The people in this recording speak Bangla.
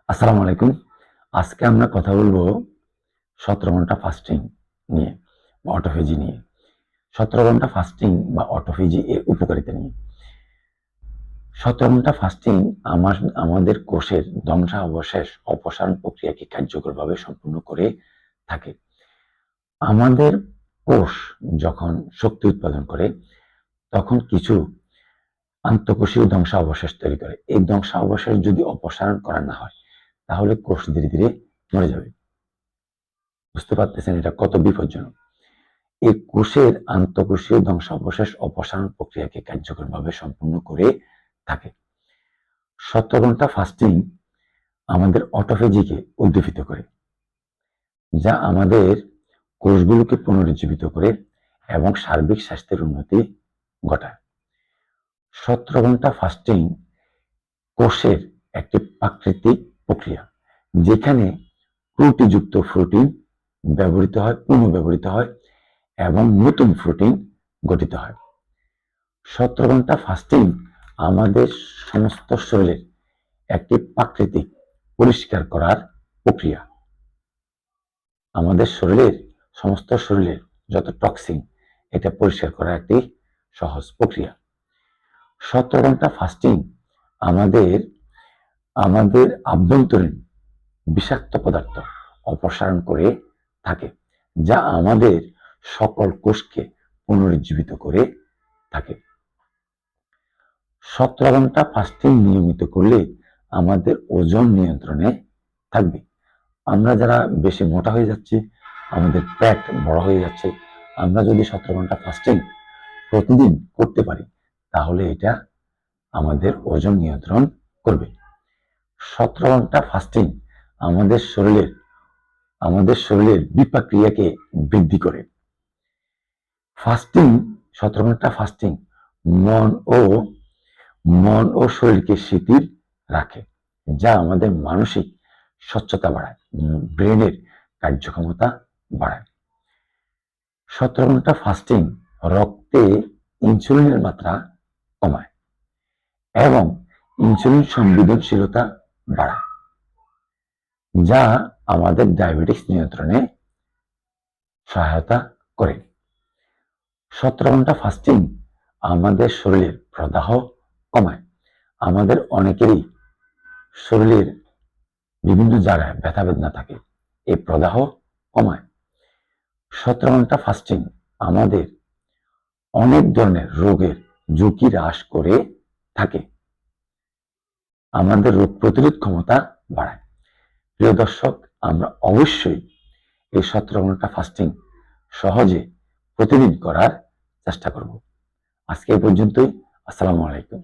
আসসালামু আলাইকুম। আজকে আমরা কথা বলবো ১৭ ঘন্টা ফাস্টিং নিয়ে বা অটোফেজি নিয়ে। ১৭ ঘন্টা ফাস্টিং বা অটোফেজি এর উপকারিতা নিয়ে। ১৭ ঘন্টা ফাস্টিং আমাদের কোষের ধ্বংসাবশেষ অপসারণ প্রক্রিয়াকে কার্যকরভাবে সম্পূর্ণ করে থাকে। আমাদের কোষ যখন শক্তি উৎপাদন করে তখন কিছু আন্তঃকোষীয় ধ্বংসাবশেষ তৈরি করে। এই ধ্বংসাবশেষ যদি অপসারণ করা না হয় তাহলে কোষ ধীরে ধীরে মরে যাবে। বুঝতে পারতেছেন এটা কত বিপজ্জনক। এই কোষের আন্তঃকোষীয় ধ্বংসাবশেষ অপসারণ প্রক্রিয়াকে কার্যকরভাবে সম্পূর্ণ করে থাকে। ১৭ ঘন্টা ফাস্টিং আমাদের অটোফেজিকে উদ্দীপিত করে, যা আমাদের কোষগুলোকে পুনরুজ্জীবিত করে এবং সার্বিক স্বাস্থ্যের উন্নতি ঘটায়। ১৭ ঘন্টা ফাস্টিং কোষের একটি প্রাকৃতিক প্রক্রিয়া, যেখানে ত্রুটিযুক্ত প্রোটিন পুনঃব্যবহৃত হয় এবং নতুন প্রোটিন গঠিত হয়। ১৭ ঘন্টা ফাস্টিং আমাদের সমস্ত শরীরের একটি প্রাকৃতিক পরিষ্কার করার প্রক্রিয়া। আমাদের সমস্ত শরীরের যত টক্সিন এটা পরিষ্কার করার একটি সহজ প্রক্রিয়া। ১৭ ঘন্টা ফাস্টিং আমাদের আমাদের আভ্যন্তরীণ বিষাক্ত পদার্থ অপসারণ করে থাকে, যা আমাদের সকল কোষকে পুনরুজ্জীবিত করে থাকে। ১৭ ঘন্টা ফাস্টিং নিয়মিত করলে আমাদের ওজন নিয়ন্ত্রণে থাকবে। আমরা যারা বেশি মোটা হয়ে যাচ্ছি, আমাদের পেট বড় হয়ে যাচ্ছে, আমরা যদি ১৭ ঘন্টা ফাস্টিং প্রতিদিন করতে পারি তাহলে এটা আমাদের ওজন নিয়ন্ত্রণ করবে। ১৭ ঘন্টা ফাস্টিং আমাদের শরীরের বিপাক ক্রিয়াকে বৃদ্ধি করে। ফাস্টিং ১৭ ঘন্টা ফাস্টিং মন ও শরীরকে শিথিল রাখে, যা আমাদের মানসিক স্বচ্ছতা বাড়ায়, ব্রেনের কার্যক্ষমতা বাড়ায়। ১৭ ঘন্টা ফাস্টিং রক্তে ইনসুলিনের মাত্রা কমায় এবং ইনসুলিন সংবেদনশীলতা বাড়ায়, যা আমাদের ডায়াবেটিস নিয়ন্ত্রণে সহায়তা করে। ১৭ ঘন্টা ফাস্টিং আমাদের শরীরের প্রদাহ কমায়। আমাদের অনেকেরই শরীরের বিভিন্ন জায়গায় ব্যথা বেদনা থাকে, এই প্রদাহ কমায়। ১৭ ঘন্টা ফাস্টিং আমাদের অনেক ধরনের রোগের ঝুঁকি হ্রাস করে থাকে, আমাদের রোগ প্রতিরোধ ক্ষমতা বাড়ায়। প্রিয় দর্শক, আমরা অবশ্যই এই ১৭ ঘন্টা ফাস্টিং সহজে প্রতিদিন করার চেষ্টা করব। আজকে এই পর্যন্তই। আসসালামু আলাইকুম।